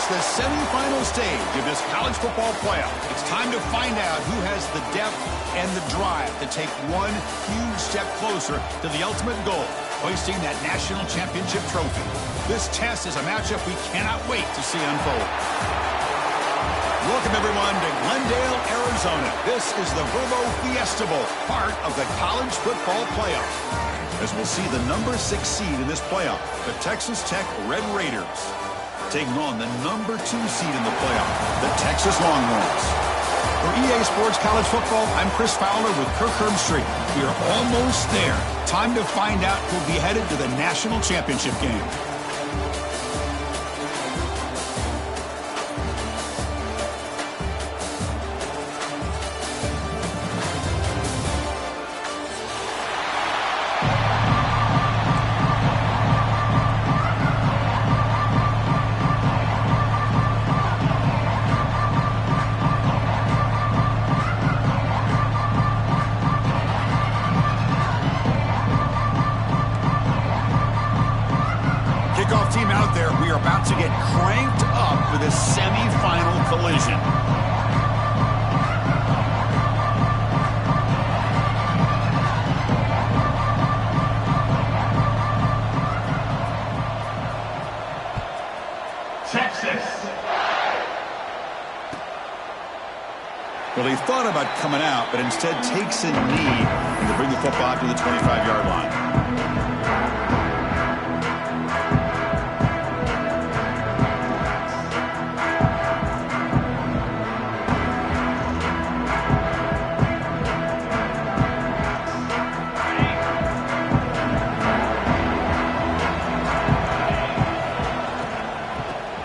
It's the semifinal stage of this college football playoff. It's time to find out who has the depth and the drive to take one huge step closer to the ultimate goal, hoisting that national championship trophy. This test is a matchup we cannot wait to see unfold. Welcome, everyone, to Glendale, Arizona. This is the Verbo Fiesta Bowl, part of the college football playoff. As we'll see the number 6 seed in this playoff, the Texas Tech Red Raiders, taking on the number 2 seed in the playoff, the Texas Longhorns. For EA Sports College Football, I'm Chris Fowler with Kirk Herbstreit. We are almost there. Time to find out who'll be headed to the national championship game. Kickoff team out there. We are about to get cranked up for this semifinal collision. Texas. Well, he thought about coming out, but instead takes a knee and to bring the football to the 25-yard line.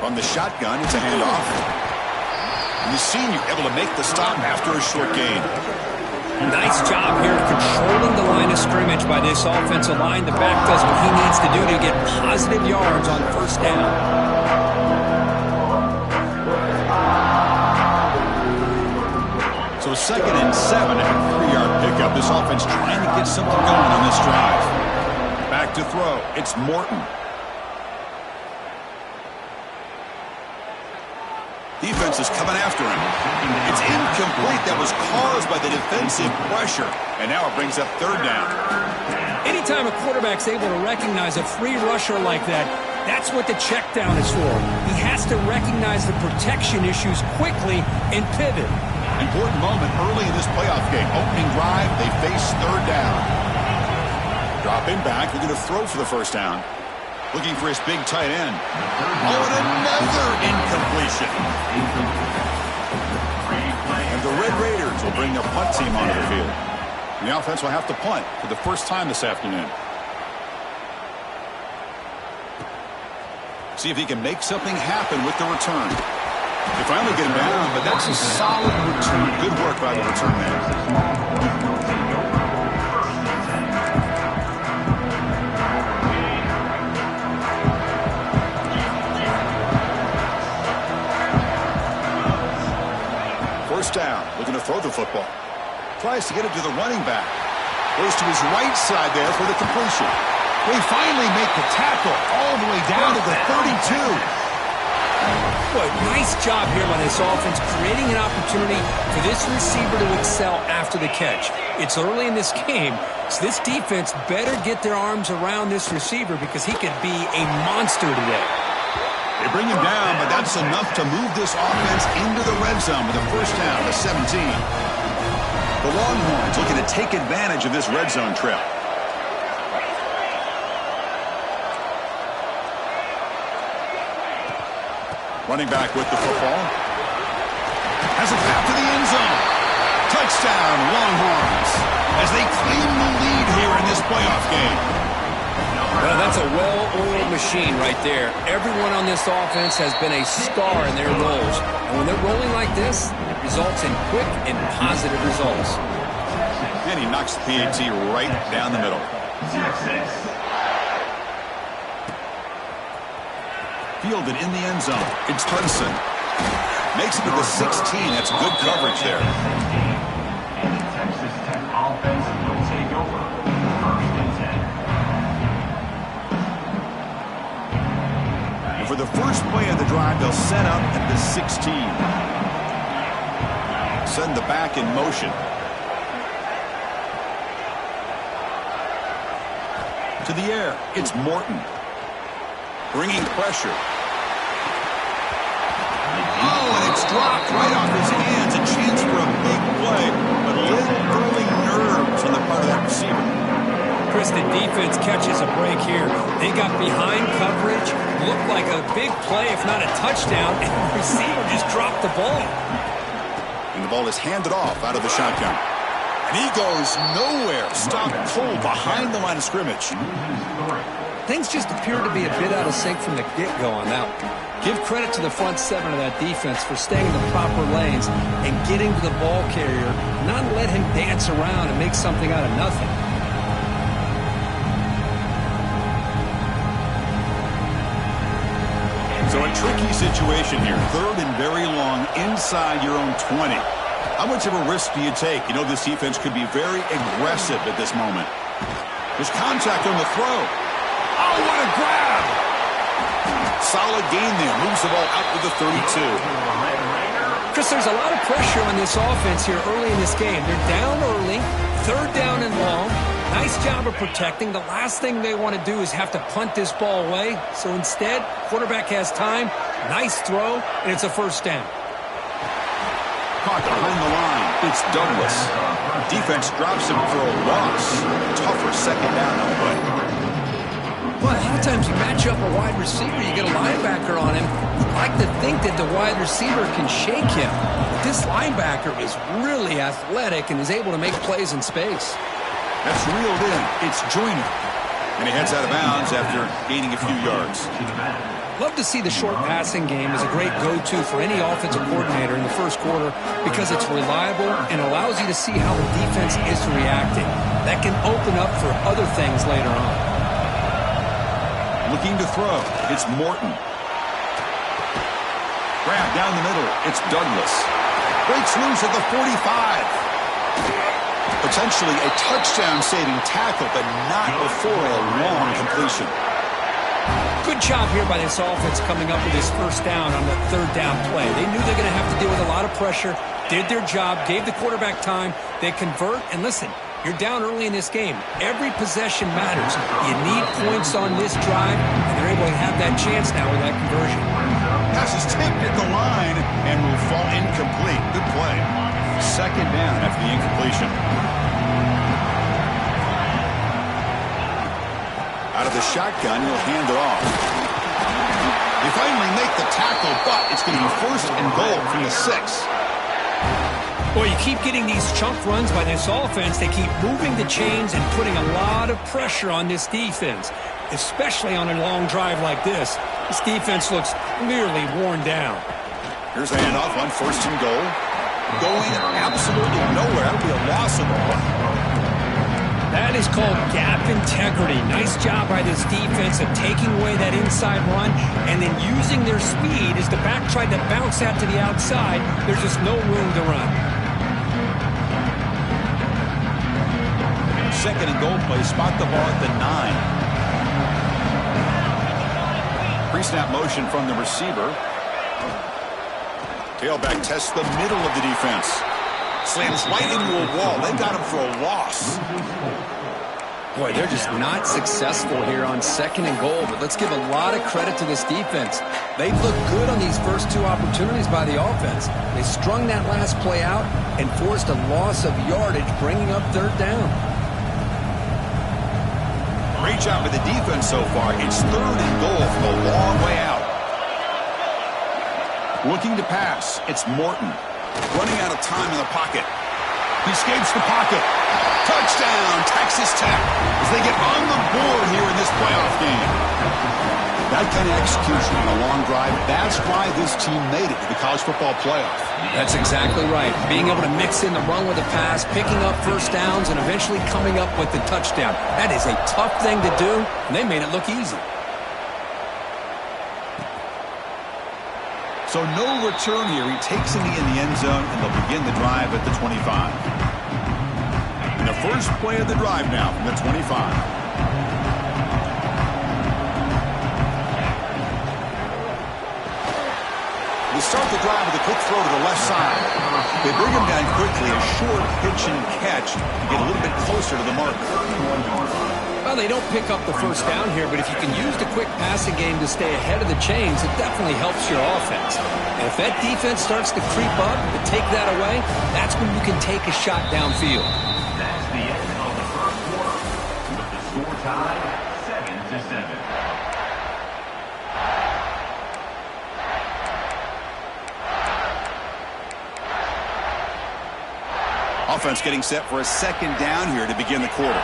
From the shotgun, it's a handoff. And the senior able to make the stop after a short gain. Nice job here controlling the line of scrimmage by this offensive line. The back does what he needs to do to get positive yards on first down. So 2nd and 7 and a 3-yard pickup. This offense trying to get something going on this drive. Back to throw. It's Morton. Defense is coming after him. It's incomplete. That was caused by the defensive pressure. And now it brings up 3rd down. Anytime a quarterback's able to recognize a free rusher like that, that's what the check down is for. He has to recognize the protection issues quickly and pivot. Important moment early in this playoff game. Opening drive, they face 3rd down. Dropping back, they're going to throw for the first down. Looking for his big tight end. Oh, and another incompletion. And the Red Raiders will bring their punt team onto the field. The offense will have to punt for the first time this afternoon. See if he can make something happen with the return. They finally get him down, but that's a solid return. Good work by the return man. First down, looking to throw the football. Tries to get it to the running back. Goes to his right side there for the completion. They finally make the tackle all the way down to the 32. Boy, nice job here by this offense, creating an opportunity for this receiver to excel after the catch. It's early in this game, so this defense better get their arms around this receiver because he could be a monster today. They bring him down, but that's enough to move this offense into the red zone with a first down to 17. The Longhorns looking to take advantage of this red zone trip. Running back with the football. Has a path to the end zone. Touchdown, Longhorns, as they claim the lead here in this playoff game. Well, that's a well-oiled machine right there. Everyone on this offense has been a star in their roles. And when they're rolling like this, it results in quick and positive results. And he knocks the PAT right down the middle. Fielded in the end zone. It's Hudson. Makes it to the 16. That's good coverage there. Texas Tech offense will take over. 1st and 10. For the first play of the drive, they'll set up at the 16. Send the back in motion. To the air, it's Morton. Bringing pressure. Oh, and it's dropped right off his hands. A chance for a big play, but a little early nerves on the part of that receiver. Chris, the defense catches a break here. They got behind coverage. Looked like a big play, if not a touchdown, and the receiver just dropped the ball. And the ball is handed off out of the shotgun. And he goes nowhere. Stopped cold behind the line of scrimmage. Things just appear to be a bit out of sync from the get-go on that one. Give credit to the front seven of that defense for staying in the proper lanes and getting to the ball carrier, not let him dance around and make something out of nothing. So a tricky situation here. Third and very long inside your own 20. How much of a risk do you take? You know this defense could be very aggressive at this moment. There's contact on the throw. Oh, what a grab! Solid gain there. Moves the ball out to the 32. Chris, there's a lot of pressure on this offense here early in this game. They're down early, third down and long. Nice job of protecting. The last thing they want to do is have to punt this ball away. So instead, quarterback has time. Nice throw, and it's a first down. Caught behind the line. It's Douglas. Defense drops him for a loss. Tougher second down on the way. Well, a lot of times you match up a wide receiver, you get a linebacker on him. You'd like to think that the wide receiver can shake him. But this linebacker is really athletic and is able to make plays in space. That's reeled in. It's Joyner. And he heads out of bounds after gaining a few yards. Love to see the short passing game as a great go-to for any offensive coordinator in the first quarter because it's reliable and allows you to see how the defense is reacting. That can open up for other things later on. Looking to throw. It's Morton. Grab down the middle. It's Douglas. Breaks loose at the 45. Potentially a touchdown-saving tackle, but not before a long completion. Good job here by this offense coming up with this first down on the third down play. They knew they're going to have to deal with a lot of pressure, did their job, gave the quarterback time. They convert, and listen, you're down early in this game. Every possession matters. You need points on this drive, and they're able to have that chance now with that conversion. Pass is tipped at the line and will fall incomplete. Good play. Second down after the incompletion. Out of the shotgun, he'll hand it off. They finally make the tackle, but it's going to be first and goal from the 6. Boy, you keep getting these chunk runs by this offense. They keep moving the chains and putting a lot of pressure on this defense, especially on a long drive like this. This defense looks clearly worn down. Here's a handoff on first and goal. Going absolutely nowhere. That'll be a loss of the ball. That is called gap integrity. Nice job by this defense of taking away that inside run and then using their speed as the back tried to bounce out to the outside. There's just no room to run. Second and goal play. Spot the ball at the 9. Pre-snap motion from the receiver. Tailback tests the middle of the defense. Slams right into a wall. They got him for a loss. Boy, they're just not successful here on second and goal, but let's give a lot of credit to this defense. They've looked good on these first two opportunities by the offense. They strung that last play out and forced a loss of yardage, bringing up third down. Great job by the defense so far. It's third and goal from a long way out. Looking to pass. It's Morton. Running out of time in the pocket. He escapes the pocket. Touchdown, Texas Tech, as they get on the board here in this playoff game. That kind of execution on a long drive, that's why this team made it to the college football playoff. That's exactly right. Being able to mix in the run with the pass, picking up first downs, and eventually coming up with the touchdown. That is a tough thing to do, and they made it look easy. So no return here. He takes it in the end zone, and they'll begin the drive at the 25. And the first play of the drive now from the 25. start the drive with a quick throw to the left side. They bring him down quickly, a short pitch and catch to get a little bit closer to the marker. Well, they don't pick up the first down here, but if you can use the quick passing game to stay ahead of the chains, it definitely helps your offense. And if that defense starts to creep up and take that away, that's when you can take a shot downfield. That's the end of the first quarter. With the score tied 7-7. Offense getting set for a second down here to begin the quarter.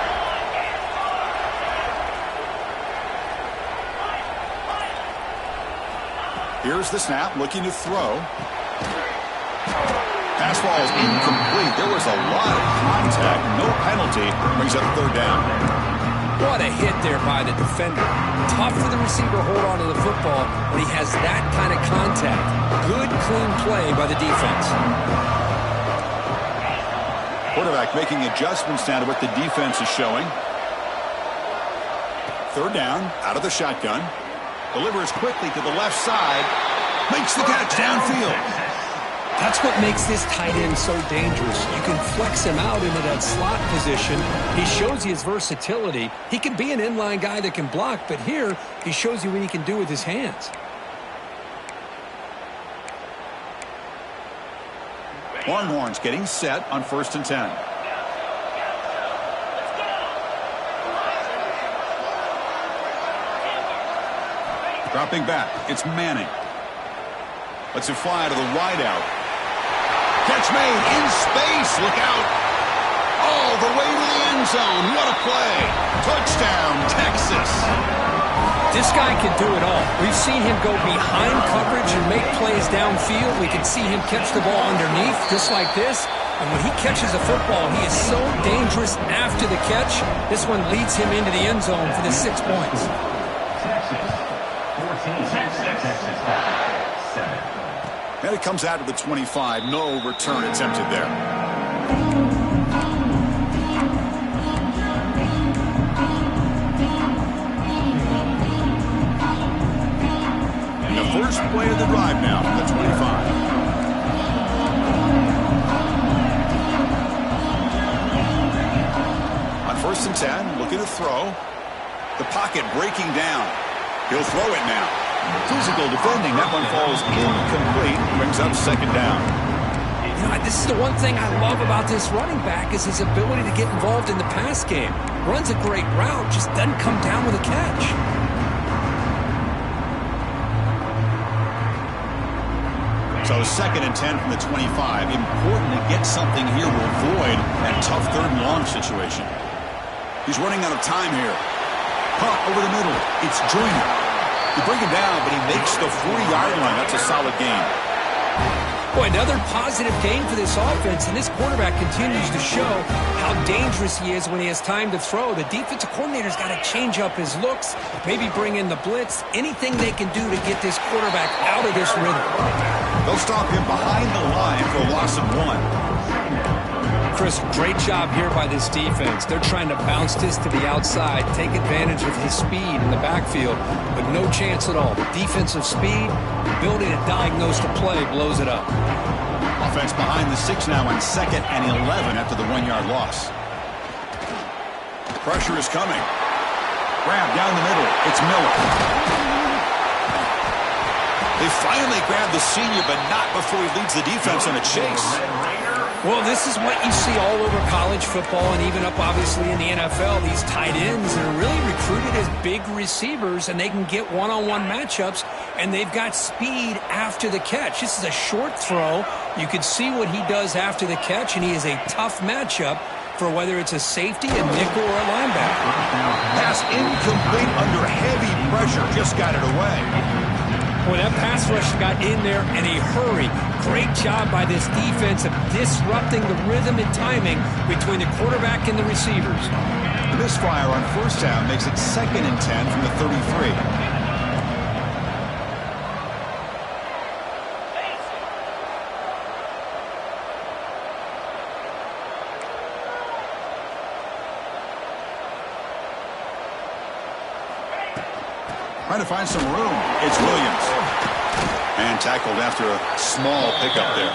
Here's the snap, looking to throw. Pass ball is incomplete. There was a lot of contact. No penalty. Brings up third down. What a hit there by the defender. Tough for the receiver to hold on to the football when he has that kind of contact. Good, clean play by the defense. Quarterback making adjustments now to what the defense is showing. Third down, out of the shotgun. Delivers quickly to the left side. Makes the catch downfield. That's what makes this tight end so dangerous. You can flex him out into that slot position. He shows you his versatility. He can be an inline guy that can block, but here he shows you what he can do with his hands. Longhorns getting set on 1st and 10. Dropping back, it's Manning. Lets it fly to the wideout. Catch made in space. Look out. All the way to the end zone. What a play. Touchdown, Texas. This guy can do it all. We've seen him go behind coverage and make plays downfield. We can see him catch the ball underneath, just like this. And when he catches a football, he is so dangerous after the catch. This one leads him into the end zone for the 6 points. And it comes out to the 25. No return attempted there. And the first play of the drive now from the 25. On 1st and 10, looking to throw. The pocket breaking down. He'll throw it now. Physical defending. That one falls incomplete. Brings up second down. You know, this is the one thing I love about this running back is his ability to get involved in the pass game. Runs a great route, just doesn't come down with a catch. So 2nd and 10 from the 25. Important to get something here to avoid that tough 3rd and long situation. He's running out of time here. Pump over the middle. It's Joyner. You bring him down, but he makes the 40-yard line. That's a solid game. Boy, another positive game for this offense, and this quarterback continues to show how dangerous he is when he has time to throw. The defensive coordinator's got to change up his looks, maybe bring in the blitz, anything they can do to get this quarterback out of this rhythm. They'll stop him behind the line for a loss of 1. Chris, great job here by this defense. They're trying to bounce this to the outside, take advantage of his speed in the backfield, but no chance at all. The defensive speed, ability to diagnose the play, blows it up. Offense behind the 6 now on 2nd and 11 after the 1-yard loss. Pressure is coming. Grab down the middle. It's Miller. They finally grab the senior, but not before he leads the defense on a chase. Well, this is what you see all over college football and even up, obviously, in the NFL. These tight ends are really recruited as big receivers, and they can get one-on-one matchups, and they've got speed after the catch. This is a short throw. You can see what he does after the catch, and he is a tough matchup for whether it's a safety, a nickel, or a linebacker. Pass incomplete under heavy pressure. Just got it away. Well, that pass rush got in there in a hurry. Great job by this defense of disrupting the rhythm and timing between the quarterback and the receivers. The misfire on 1st down makes it 2nd and 10 from the 33. Trying to find some room. It's Williams. And tackled after a small pickup there.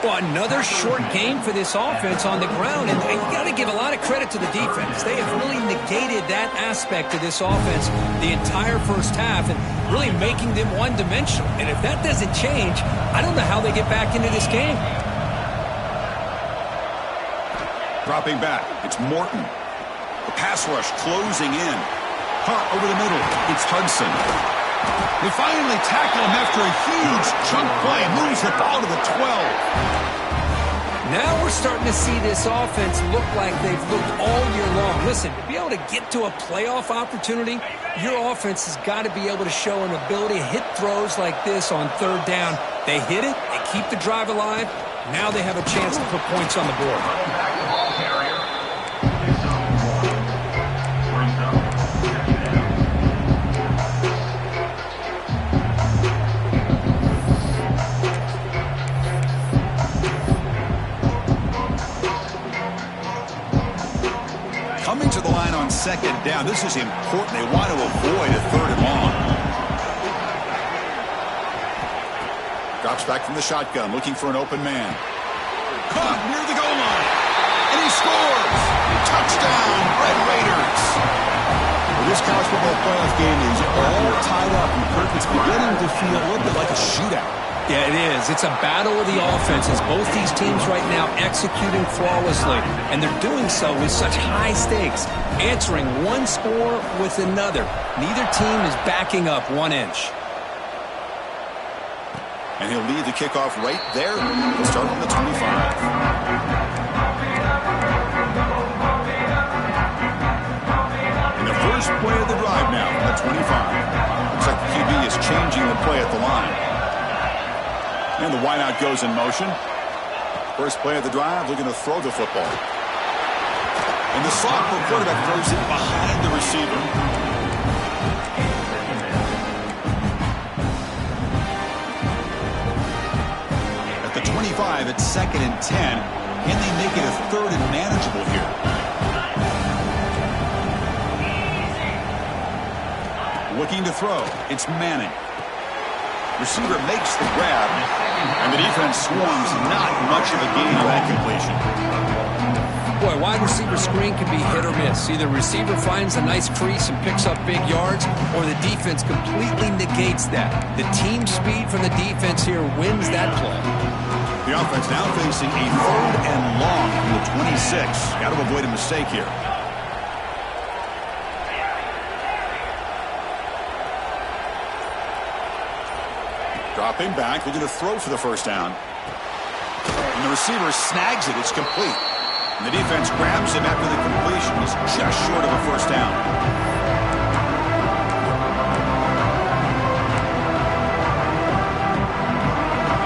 Well, another short game for this offense on the ground, and you got to give a lot of credit to the defense. They have really negated that aspect of this offense the entire first half and really making them one-dimensional. And if that doesn't change, I don't know how they get back into this game. Dropping back, it's Morton. The pass rush closing in. Caught over the middle, it's Hudson. They finally tackle him after a huge chunk play. Moves the ball to the 12. Now we're starting to see this offense look like they've looked all year long. Listen, to be able to get to a playoff opportunity, your offense has got to be able to show an ability to hit throws like this on third down. They hit it, they keep the drive alive. Now they have a chance to put points on the board. Coming to the line on second down. This is important. They want to avoid a third and long. Drops back from the shotgun, looking for an open man. Caught near the goal line. And he scores! Touchdown, Red Raiders! Well, this college football playoff game is all tied up. And Kirk, it's beginning to feel a little bit like a shootout. Yeah, it is. It's a battle of the offenses. Both these teams right now executing flawlessly, and they're doing so with such high stakes, answering one score with another. Neither team is backing up 1 inch. And he'll lead the kickoff right there. He'll start on the 25. And the first play of the drive now from the 25. Looks like the QB is changing the play at the line. And the wideout goes in motion. First play of the drive, looking to throw the football. And the sophomore quarterback throws it behind the receiver. At the 25, it's 2nd and 10. Can they make it a third and manageable here? Looking to throw. It's Manning. Receiver makes the grab, and the defense swarms. Not much of a gain on that completion. Boy, wide receiver screen can be hit or miss. Either receiver finds a nice crease and picks up big yards, or the defense completely negates that. The team speed from the defense here wins that play. The offense now facing a third and long from the 26. Got to avoid a mistake here. Dropping back, looking to throw for the first down. And the receiver snags it. It's complete. And the defense grabs him after the completion. He's just short of a first down.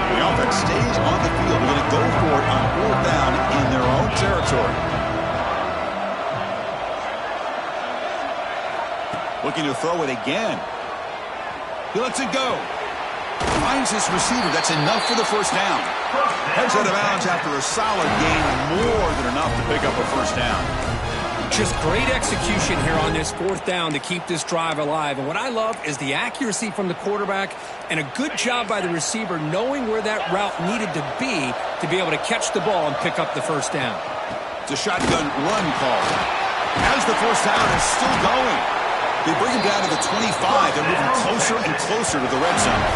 The offense stays on the field. They're going to go for it on 4th down in their own territory. Looking to throw it again. He lets it go. Finds this receiver. That's enough for the first down. Heads out of bounds after a solid gain, more than enough to pick up a first down. Just great execution here on this 4th down to keep this drive alive. And what I love is the accuracy from the quarterback and a good job by the receiver knowing where that route needed to be able to catch the ball and pick up the first down. It's a shotgun run call. As the first down is still going. They bring him down to the 25. They're moving closer and closer to the red zone.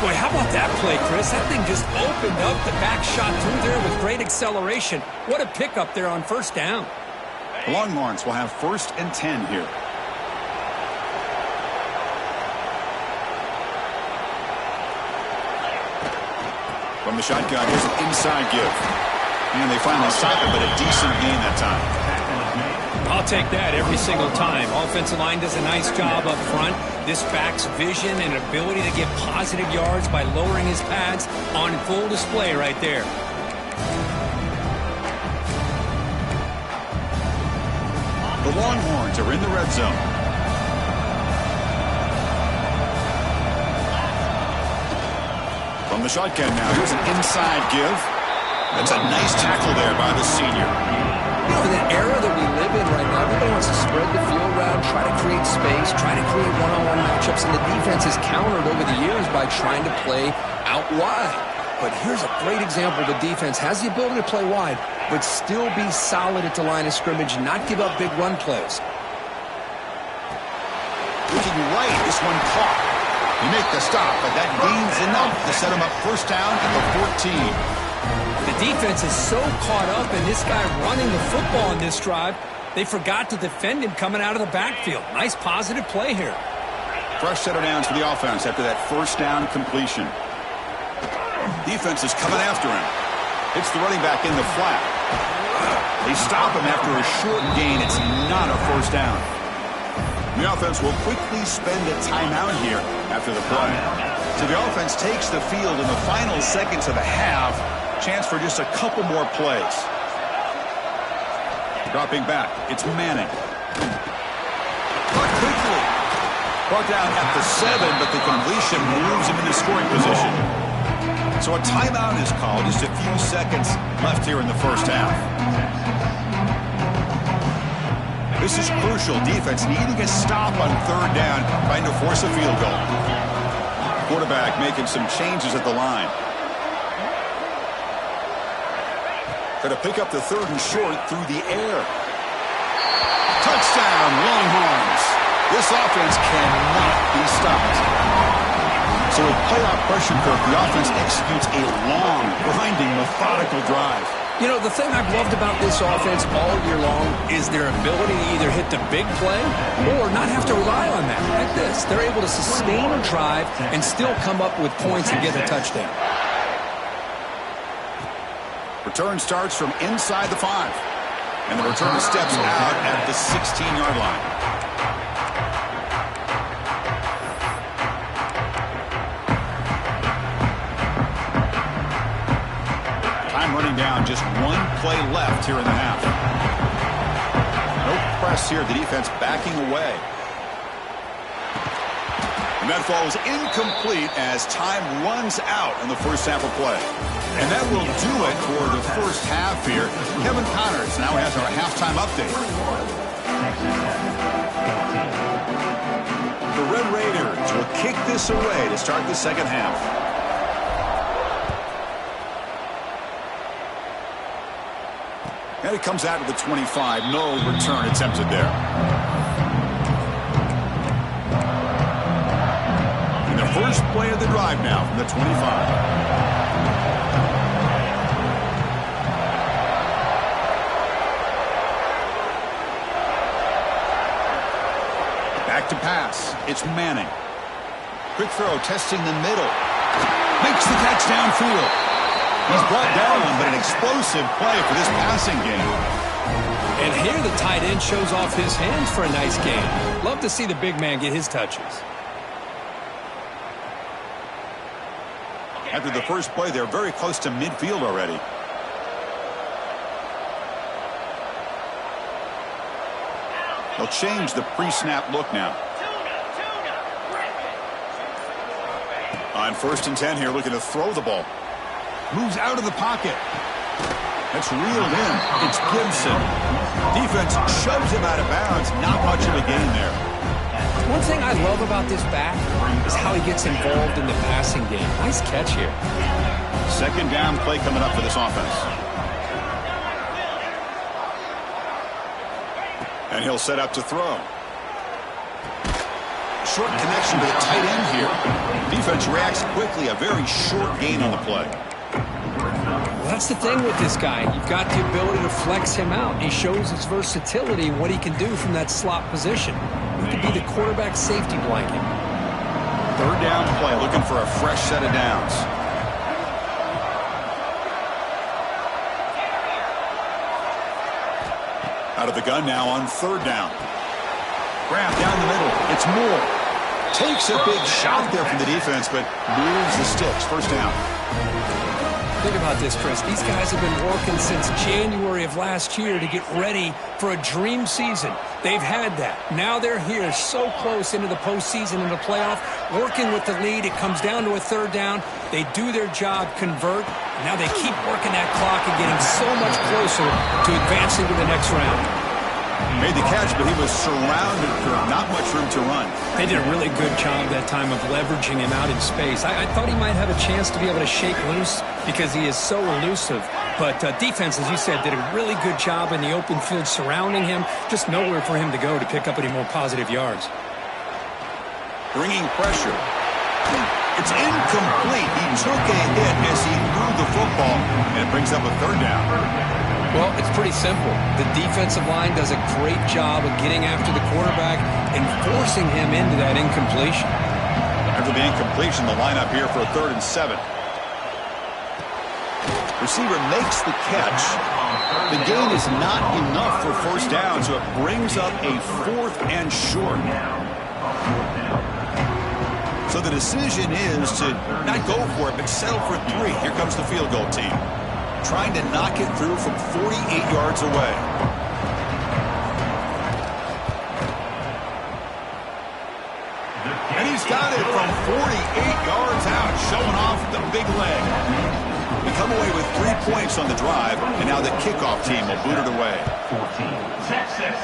Boy, how about that play, Chris? That thing just opened up the back shot through there with great acceleration. What a pickup there on first down. The Longhorns will have 1st and 10 here. From the shotgun, here's an inside give. And they finally stop it, but a decent gain that time. I'll take that every single time. Offensive line does a nice job up front. This back's vision and ability to get positive yards by lowering his pads on full display right there. The Longhorns are in the red zone. From the shotgun now, here's an inside give. That's a nice tackle there by the senior. You know, in the era that we live in right now, everybody wants to spread the field around, try to create space, try to create one-on-one matchups, and the defense has countered over the years by trying to play out wide. But here's a great example. The defense has the ability to play wide, but still be solid at the line of scrimmage, not give up big run plays. Looking right, this one caught. He make the stop, but that gains enough to set him up first down at the 14. The defense is so caught up in this guy running the football on this drive, they forgot to defend him coming out of the backfield. Nice positive play here. Fresh set of downs for the offense after that first down completion. Defense is coming after him. Hits the running back in the flat. They stop him after a short gain. It's not a first down. The offense will quickly spend a timeout here after the play. So the offense takes the field in the final seconds of the half. Chance for just a couple more plays. Dropping back, it's Manning. Caught quickly. Brought down at the 7, but the completion moves him into scoring position. So a timeout is called. Just a few seconds left here in the first half. This is crucial. Defense needing a stop on third down, trying to force a field goal. Quarterback making some changes at the line. Going to pick up the third and short through the air. Touchdown, Longhorns. This offense cannot be stopped. So with playoff pressure curve, the offense executes a long, grinding, methodical drive. You know, the thing I've loved about this offense all year long is their ability to either hit the big play or not have to rely on that. Like this, they're able to sustain a drive and still come up with points and get a touchdown. Return starts from inside the 5. And the return steps out at the 16-yard line. Time running down, just one play left here in the half. No press here, the defense backing away. And that falls incomplete as time runs out in the first half of play. And that will do it for the first half here. Kevin Connors now has our halftime update. The Red Raiders will kick this away to start the second half. And it comes out to the 25. No return attempted there. And the first play of the drive now from the 25. Back to pass. It's Manning. Quick throw, testing the middle. Makes the catch downfield. He's brought down, but an explosive play for this passing game. And here the tight end shows off his hands for a nice game. Love to see the big man get his touches. After the first play, they're very close to midfield already. They'll change the pre-snap look now. On 1st and 10 here, looking to throw the ball. Moves out of the pocket. That's reeled in. It's Gibson. Defense shoves him out of bounds. Not much of a gain there. One thing I love about this back is how he gets involved in the passing game. Nice catch here. Second down play coming up for this offense. And he'll set up to throw. Short connection to the tight end here. Defense reacts quickly. A very short gain on the play. Well, that's the thing with this guy. You've got the ability to flex him out. He shows his versatility and what he can do from that slot position. He could be the quarterback safety blanket. Third down play, looking for a fresh set of downs. Out of the gun now on third down. Grab down the middle. It's Moore. Takes a big shot there from the defense, but moves the sticks. First down. Think about this, Chris. These guys have been working since January of last year to get ready for a dream season. They've had that. Now they're here so close into the postseason and the playoff, working with the lead. It comes down to a third down. They do their job, convert. Now they keep working that clock and getting so much closer to advancing to the next round. Made the catch, but he was surrounded for not much room to run. They did a really good job that time of leveraging him out in space. I thought he might have a chance to be able to shake loose because he is so elusive. But defense, as you said, did a really good job in the open field surrounding him. Just nowhere for him to go to pick up any more positive yards. Bringing pressure. It's incomplete. He took a hit as he threw the football, and it brings up a third down. Well, it's pretty simple. The defensive line does a great job of getting after the quarterback and forcing him into that incompletion. After the incompletion, the lineup here for a 3rd and 7. Receiver makes the catch. The gain is not enough for first down, so it brings up a 4th and short. So the decision is to not go for it, but settle for 3. Here comes the field goal team, trying to knock it through from 48 yards away. And he's got it from 48 yards out, showing off the big leg. We come away with 3 points on the drive, and now the kickoff team will boot it away. 14, Texas.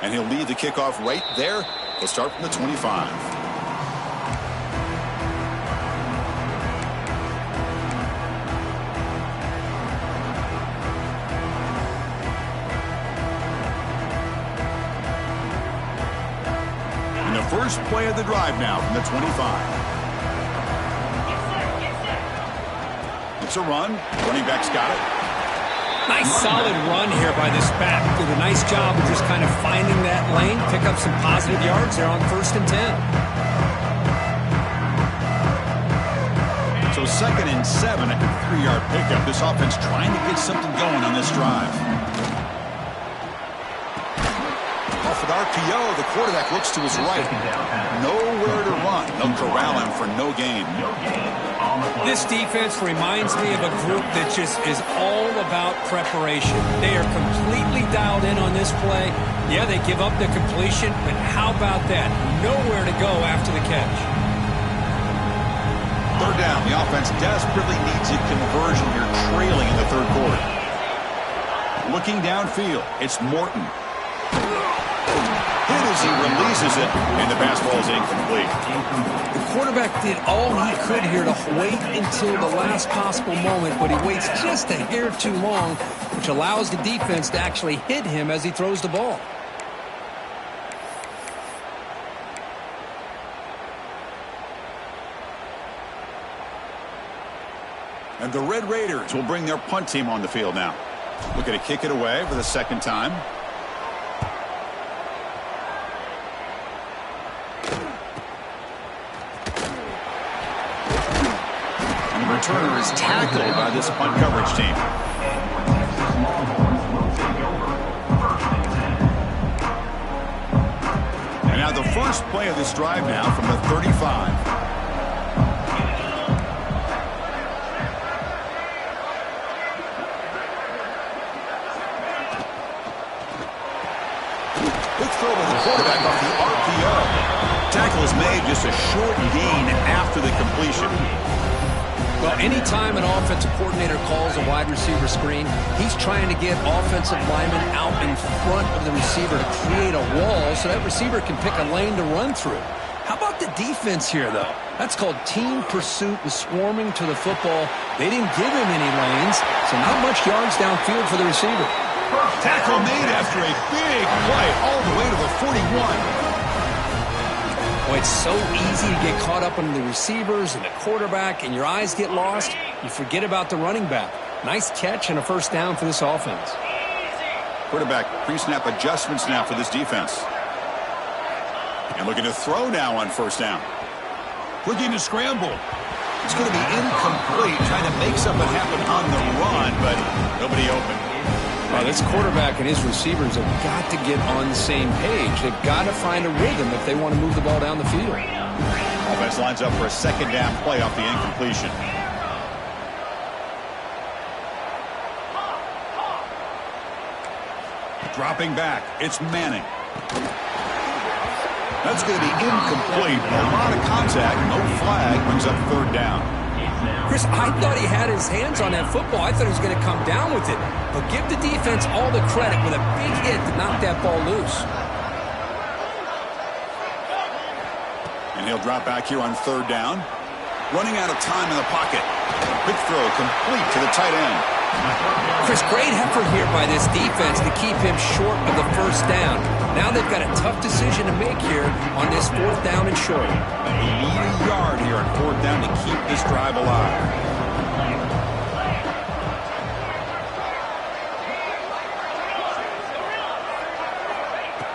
And he'll lead the kickoff right there. He'll start from the 25. First play of the drive now from the 25. It's a run. Running back's got it. Nice solid run here by this back. Did a nice job of just kind of finding that lane, pick up some positive yards there on 1st and 10. So 2nd and 7 at the 3-yard pickup. This offense trying to get something going on this drive. With RPO, the quarterback looks to his right. Nowhere to run. They'll corral him for no gain. This defense reminds me of a group that just is all about preparation. They are completely dialed in on this play. Yeah, they give up the completion, but how about that? Nowhere to go after the catch. 3rd down. The offense desperately needs a conversion here, trailing in the 3rd quarter. Looking downfield, it's Morton. Hit as he releases it, and the pass ball is incomplete. The quarterback did all he could here to wait until the last possible moment, but he waits just a hair too long, which allows the defense to actually hit him as he throws the ball. And the Red Raiders will bring their punt team on the field now. Looking to kick it away for the 2nd time. Returner is tackled by this punt coverage team. And now the first play of this drive now from the 35. Quick throw by the quarterback off the RPO. Tackle is made, just a short gain after the completion. Well, anytime an offensive coordinator calls a wide receiver screen, he's trying to get offensive linemen out in front of the receiver to create a wall so that receiver can pick a lane to run through. How about the defense here, though? That's called team pursuit and swarming to the football. They didn't give him any lanes, so not much yards downfield for the receiver. Tackle made after a big play all the way to the 41. Boy, it's so easy to get caught up on the receivers and the quarterback, and your eyes get lost. You forget about the running back. Nice catch and a 1st down for this offense. Quarterback pre-snap adjustments now for this defense. And looking to throw now on 1st down. Looking to scramble. It's going to be incomplete, trying to make something happen on the run, but nobody open. Well, this quarterback and his receivers have got to get on the same page. They've got to find a rhythm if they want to move the ball down the field. Offense lines up for a second down play off the incompletion. Dropping back, it's Manning. That's going to be incomplete. A lot of contact, no flag, brings up third down. Chris, I thought he had his hands on that football. I thought he was going to come down with it. But give the defense all the credit with a big hit to knock that ball loose. And he'll drop back here on third down. Running out of time in the pocket. Quick throw complete to the tight end. Chris, great effort here by this defense to keep him short of the first down. Now they've got a tough decision to make here on this fourth down and short. They need a yard here on fourth down to keep this drive alive.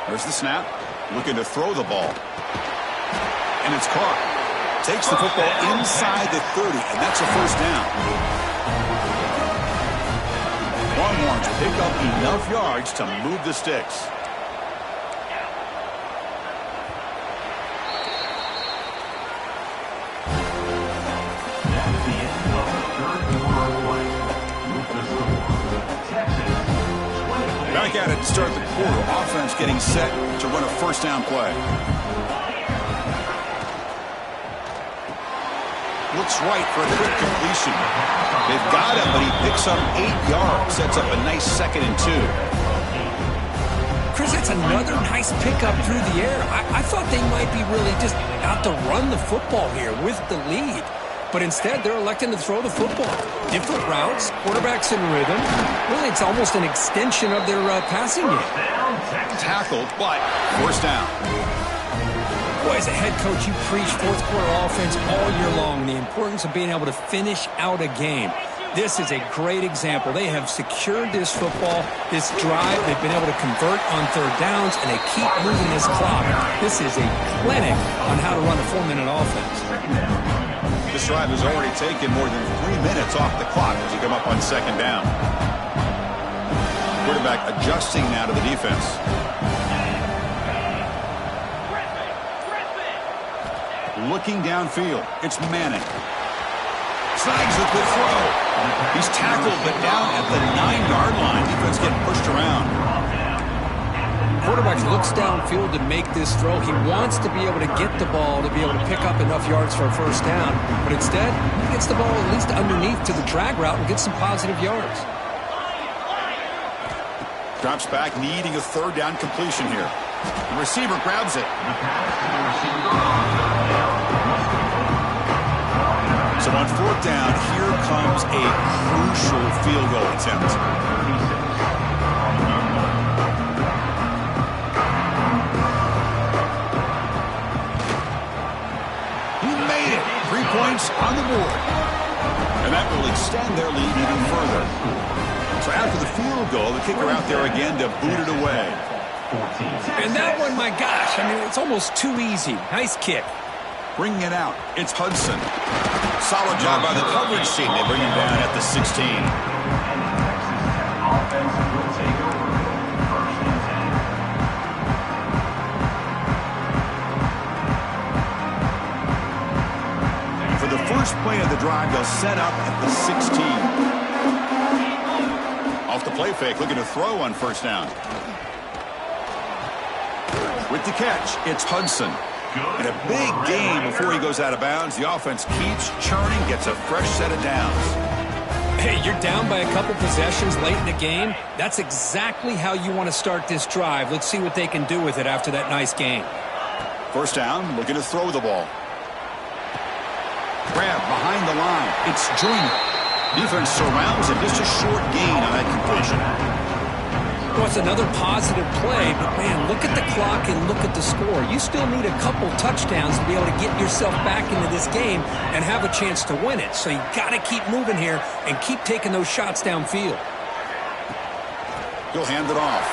There's the snap. Looking to throw the ball. And it's caught. Takes the football inside the 30, and that's a first down. Longhorns pick up enough yards to move the sticks. That's the end of the third quarter of play. With the score, Texas 28. Back at it to start the quarter. Offense getting set to run a first down play. Looks right for a quick completion. They've got him, but he picks up 8 yards. Sets up a nice 2nd and 2. Chris, it's another nice pickup through the air. I thought they might be really just out to run the football here with the lead. But instead, they're electing to throw the football. Different routes, quarterbacks in rhythm. Really, it's almost an extension of their passing game. Tackled, but first down. Boy, as a head coach, you preach fourth quarter offense all year long. The importance of being able to finish out a game. This is a great example. They have secured this football, this drive. They've been able to convert on third downs, and they keep moving this clock. This is a clinic on how to run a 4-minute offense. This drive has already taken more than 3 minutes off the clock as you come up on second down. Quarterback adjusting now to the defense. Looking downfield, it's Manning. Snags with the throw. He's tackled, but down at the 9-yard line. Defense getting pushed around. Quarterback looks downfield to make this throw. He wants to be able to get the ball to be able to pick up enough yards for a first down. But instead, he gets the ball at least underneath to the drag route and gets some positive yards. Drops back, needing a third down completion here. The receiver grabs it. So on fourth down, here comes a crucial field goal attempt. He made it. 3 points on the board. And that will extend their lead even further. So after the field goal, the kicker out there again to boot it away. And that one, my gosh, I mean, it's almost too easy. Nice kick. Bringing it out, it's Hudson. Solid job by the coverage team. They bring him down at the 16. For the first play of the drive, they'll set up at the 16. Off the play fake, looking to throw on first down. With the catch, it's Hudson. And a big gain before he goes out of bounds. The offense keeps churning, gets a fresh set of downs. Hey, you're down by a couple possessions late in the game. That's exactly how you want to start this drive. Let's see what they can do with it after that nice game. First down, looking to throw the ball. Grab behind the line. It's Joyner. Defense surrounds him. Just a short gain on that completion. Well, it's another positive play, but man, look at the clock and look at the score. You still need a couple touchdowns to be able to get yourself back into this game and have a chance to win it. So you got to keep moving here and keep taking those shots downfield. He'll hand it off.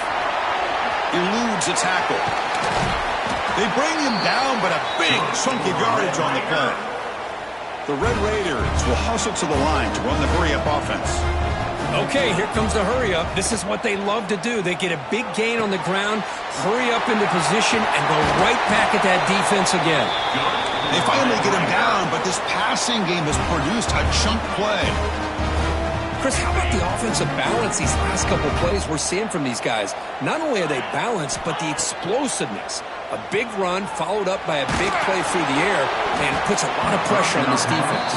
Eludes a tackle. They bring him down, but a big chunk of yardage on the play. The Red Raiders will hustle to the line to run the hurry-up offense. Okay, here comes the hurry up. This is what they love to do. They get a big gain on the ground, hurry up into position, and go right back at that defense again. They finally get him down, but this passing game has produced a chunk play. Chris, how about the offensive balance these last couple plays we're seeing from these guys? Not only are they balanced, but the explosiveness. A big run followed up by a big play through the air, and puts a lot of pressure on this defense.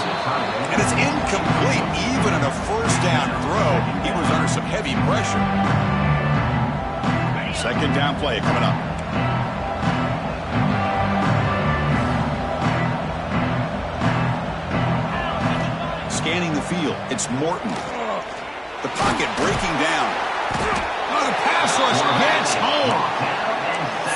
And it's incomplete. Even on a first down throw, he was under some heavy pressure. Second down play coming up. Scanning the field, it's Morton. The pocket breaking down. Oh, the pass rush gets home.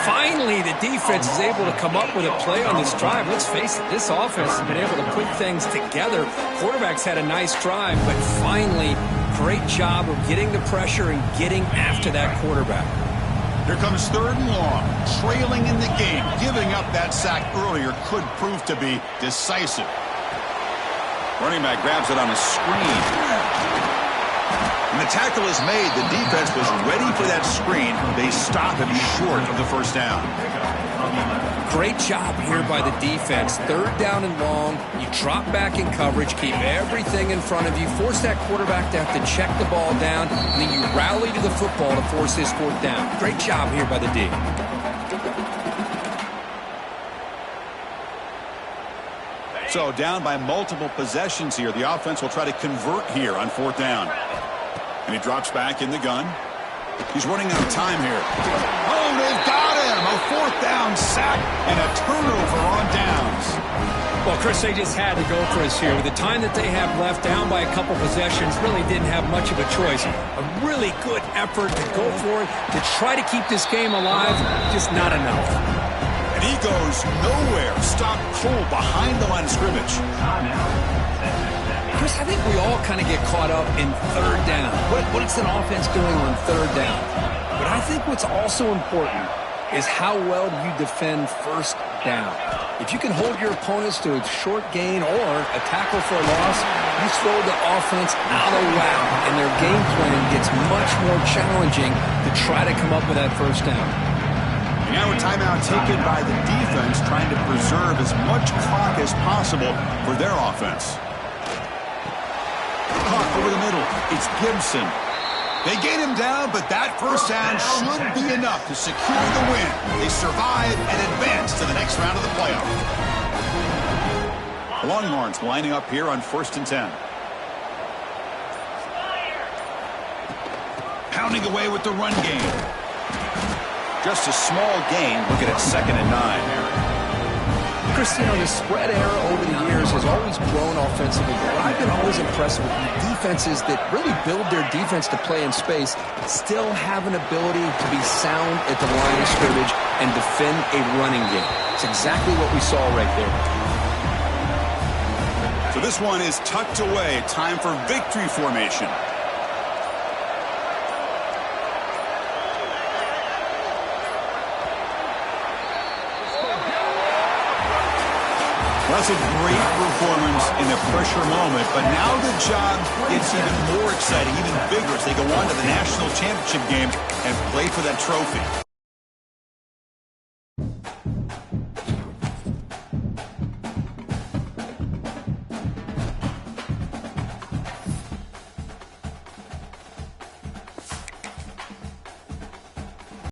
Finally, the defense is able to come up with a play on this drive. Let's face it, this offense has been able to put things together. Quarterback's had a nice drive, but finally, great job of getting the pressure and getting after that quarterback. Here comes third and long, trailing in the game. Giving up that sack earlier could prove to be decisive. Running back grabs it on a screen. When the tackle is made, the defense was ready for that screen. They stop him short of the first down. Great job here by the defense. Third down and long. You drop back in coverage, keep everything in front of you, force that quarterback to have to check the ball down, and then you rally to the football to force this fourth down. Great job here by the D. So down by multiple possessions here. The offense will try to convert here on fourth down. And he drops back in the gun. He's running out of time here. Oh, they've got him. A fourth down sack and a turnover on downs. Well, Chris, they just had to go for us here. With the time that they have left, down by a couple possessions, really didn't have much of a choice. A really good effort to go for it, to try to keep this game alive, just not enough. And he goes nowhere. Stopped cold behind the line of scrimmage. Chris, I think we all kind of get caught up in third down. What's an offense doing on third down? But I think what's also important is how well do you defend first down. If you can hold your opponents to a short gain or a tackle for a loss, you throw the offense out of whack, and their game plan gets much more challenging to try to come up with that first down. And now a timeout taken by the defense, trying to preserve as much clock as possible for their offense. Caught over the middle. It's Gibson. They get him down, but that first down should be enough to secure the win. They survive and advance to the next round of the playoff. The Longhorns lining up here on 1st and 10. Pounding away with the run game. Just a small gain. Look at it, 2nd and 9. Chris, you know, the spread era over the years has always grown offensively, but I've been always impressed with defenses that really build their defense to play in space, still have an ability to be sound at the line of scrimmage and defend a running game. It's exactly what we saw right there. So this one is tucked away. Time for victory formation. That's a great performance in a pressure moment, but now the job gets even more exciting, even bigger as they go on to the national championship game and play for that trophy.